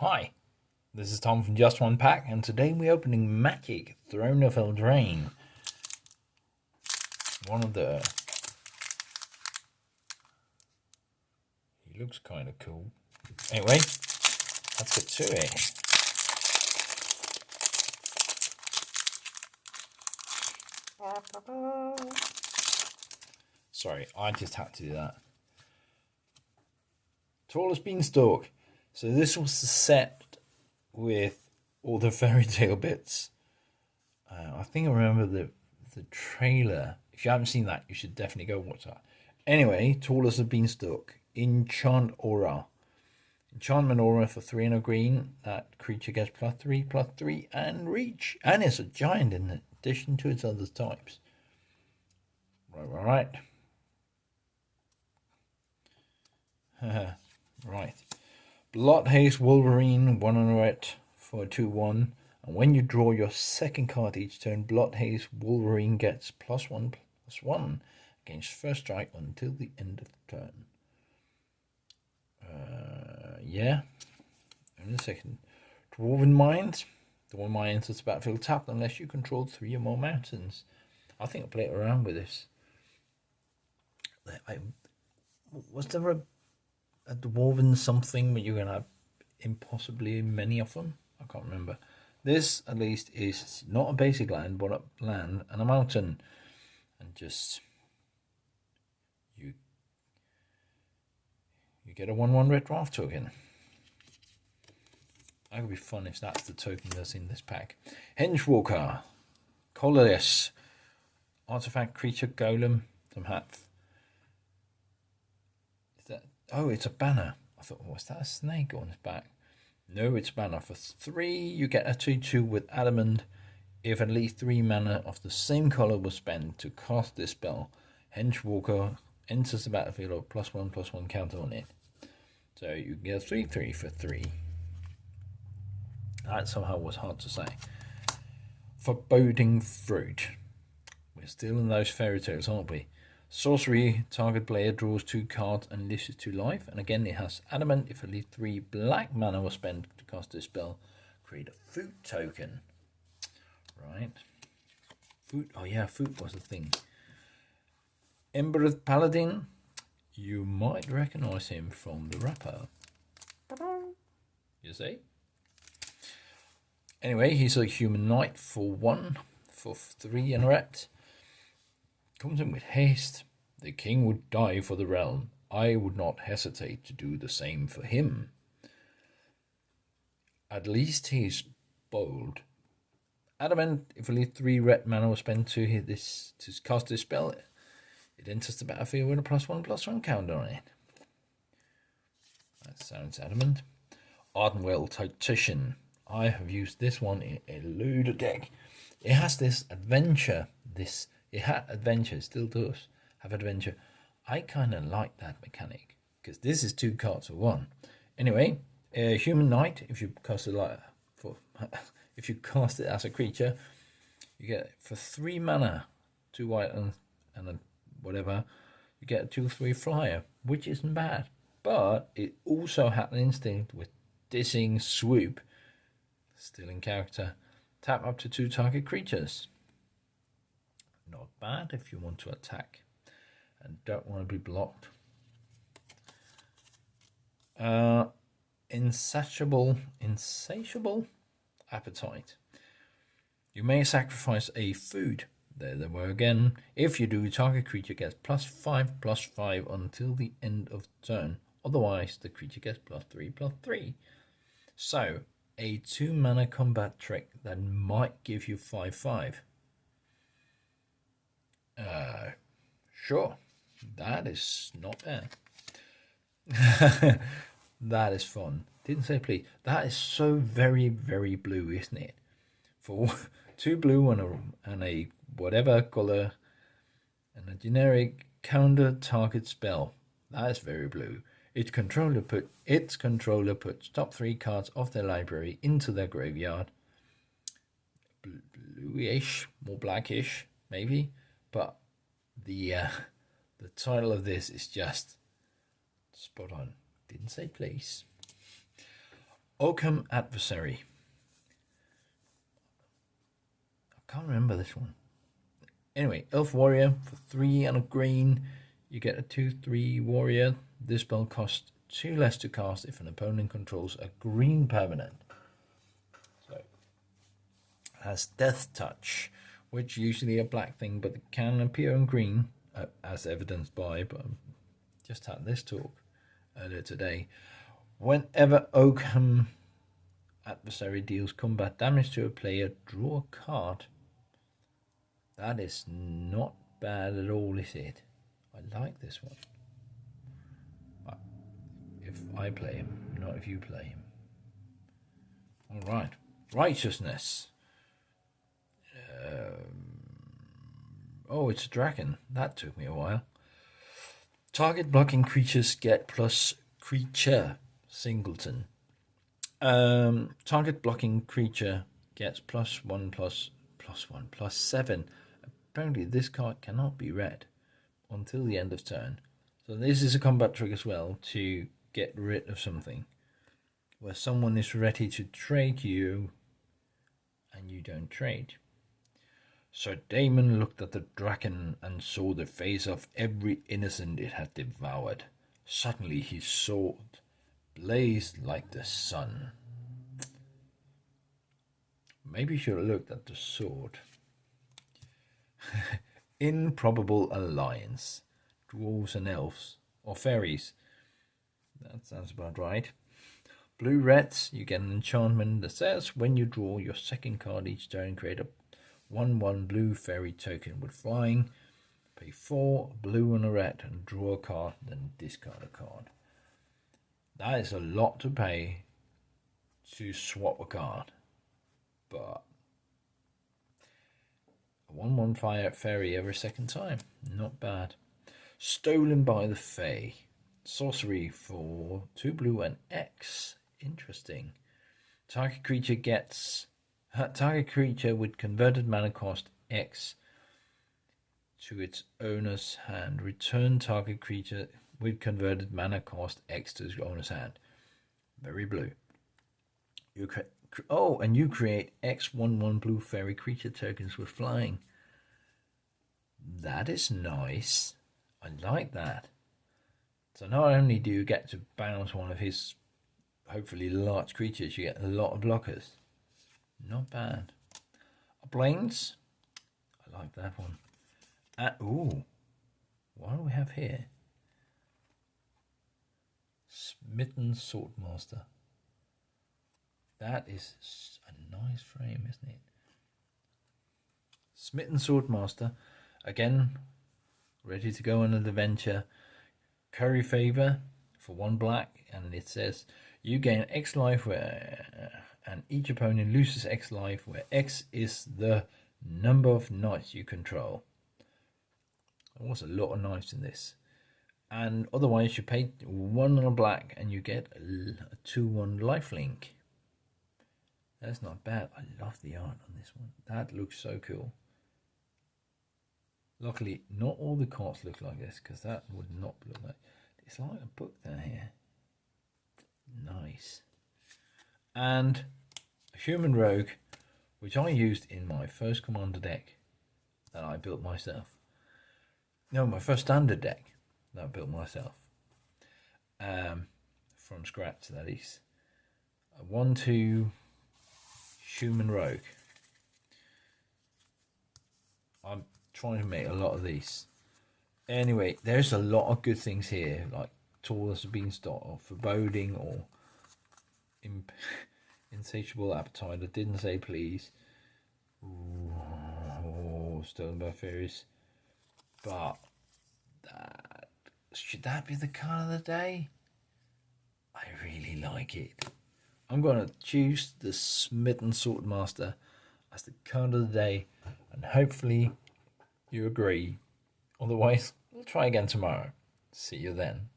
Hi, this is Tom from Just One Pack, and today we're opening Magic Throne of Eldraine. One of the... He looks kind of cool. Anyway, let's get to it. Sorry, I just had to do that. Tallest Beanstalk. So this was the set with all the fairy tale bits. I think I remember the trailer. If you haven't seen that, you should definitely go watch that. Anyway, Tallest of Beanstalk. Enchant Aura. Enchantment Aura for 3 and a green. That creature gets +3/+3 and reach. And it's a giant in addition to its other types. Right. Right. Bloodhaze Wolverine, 1 and a red for a 2/1. And when you draw your second card each turn, Bloodhaze Wolverine gets +1/+1 against first strike until the end of the turn. Yeah. In a second. Dwarven Mind. Dwarven Mind enters the battlefield tapped unless you control 3 or more mountains. I think I'll play it around with this. Was there a dwarven something where you're going to have impossibly many of them? I can't remember. This, at least, is not a basic land, but a land and a mountain. And just... You get a 1/1 red draft token. That could be fun if that's the token that's in this pack. Henchwalker. Colorless. Artifact creature golem. Some hat. Is that... Oh, it's a banner. I thought, was that a snake on his back? No, it's a banner. For 3, you get a 2/2 with adamant. If at least 3 mana of the same color was spent to cast this spell, Henchwalker enters the battlefield with +1/+1 counter on it. So you get 3/3 for 3. That somehow was hard to say. Foreboding Fruit. We're still in those fairy tales, aren't we? Sorcery, target player draws 2 cards and loses 2 life. And again, it has adamant. If at least 3 black mana was spent to cast this spell, create a food token. Right. Food. Oh yeah, food was a thing. Embereth Paladin. You might recognize him from the wrapper. You see? Anyway, he's a human knight for 1, for 3 and a red. Comes in with haste. The king would die for the realm. I would not hesitate to do the same for him. At least he's bold. Adamant, if at least 3 red mana was spent to hit this to cast this spell, it enters the battlefield with a +1/+1 counter on it. That sounds adamant. Ardenwell Tactician. I have used this one in a Ludo deck. It has this adventure. It had adventure, still does have adventure. I kind of like that mechanic because this is 2 cards for 1. Anyway, a human knight. If you cast it if you cast it as a creature, you get for 3 mana, 2 white and a whatever. You get a 2/3 flyer, which isn't bad. But it also had an instinct with dissing swoop. Still in character. Tap up to 2 target creatures. Not bad if you want to attack and don't want to be blocked. Insatiable Appetite. You may sacrifice a food. There they were again. If you do, target creature gets +5/+5 until the end of the turn. Otherwise, the creature gets +3/+3. So, a 2 mana combat trick that might give you 5/5. Sure. That is not bad. That is fun. Didn't say please. That is so very, very blue, isn't it? For 2 blue and a whatever color and a generic counter target spell. That is very blue. Its controller puts top 3 cards of their library into their graveyard. Bluish, more blackish, maybe. But the title of this is just spot on. Didn't say please. Oakham Adversary. I can't remember this one. Anyway, Elf Warrior for 3 and a green. You get a 2/3 warrior. This spell costs 2 less to cast if an opponent controls a green permanent. So it has Death Touch, which usually a black thing, but it can appear in green, as evidenced by. But I just had this talk earlier today. Whenever Oakham Adversary deals combat damage to a player, draw a card. That is not bad at all, is it? I like this one. If I play him, not if you play him. Alright. Righteousness. Oh, it's a dragon. That took me a while. Target blocking creatures get plus creature singleton. Target blocking creature gets +1/+7. Apparently this card cannot be read until the end of turn. So this is a combat trick as well to get rid of something. Where someone is ready to trade you and you don't trade. Sir Damon looked at the dragon and saw the face of every innocent it had devoured. Suddenly his sword blazed like the sun. Maybe you should have looked at the sword. Improbable alliance. Dwarves and elves. Or fairies. That sounds about right. Blue reds, you get an enchantment that says when you draw your second card each turn, create a 1/1 blue fairy token with flying. Pay 4 blue and a red and draw a card, then discard a card. That is a lot to pay to swap a card. But a 1/1 fire fairy every second time. Not bad. Stolen by the Fae. Sorcery for 2 blue and X. Interesting. Target creature with converted mana cost X to its owner's hand. Return target creature with converted mana cost X to its owner's hand. Very blue. And you create X 1/1 blue fairy creature tokens with flying. That is nice. I like that. So not only do you get to bounce one of his hopefully large creatures, you get a lot of blockers. Not bad. Plains. I like that one. Ooh. What do we have here? Smitten Swordmaster. That is a nice frame, isn't it? Smitten Swordmaster. Again, ready to go on an adventure. Curry favor for 1 black, and it says you gain X life and each opponent loses X life, where X is the number of knights you control. There was a lot of knights in this. And otherwise you pay 1 on a black and you get a 2/1 lifelink. That's not bad. I love the art on this one. That looks so cool. Luckily, not all the cards look like this, because that would not look like... It's like a book down here. Nice. And a human rogue, which I used in my first commander deck that I built myself. No, my first standard deck that I built myself. From scratch, that is. A 1/2 human rogue. I'm trying to make a lot of these. Anyway, there's a lot of good things here, like Tall as a Beanstalk, or Foreboding, or Insatiable Appetite. I didn't say please. Ooh, Stolen by Fairies. But should that be the card of the day? I really like it. I'm going to choose the Smitten Swordmaster as the card of the day, and hopefully you agree. Otherwise, we'll try again tomorrow. See you then.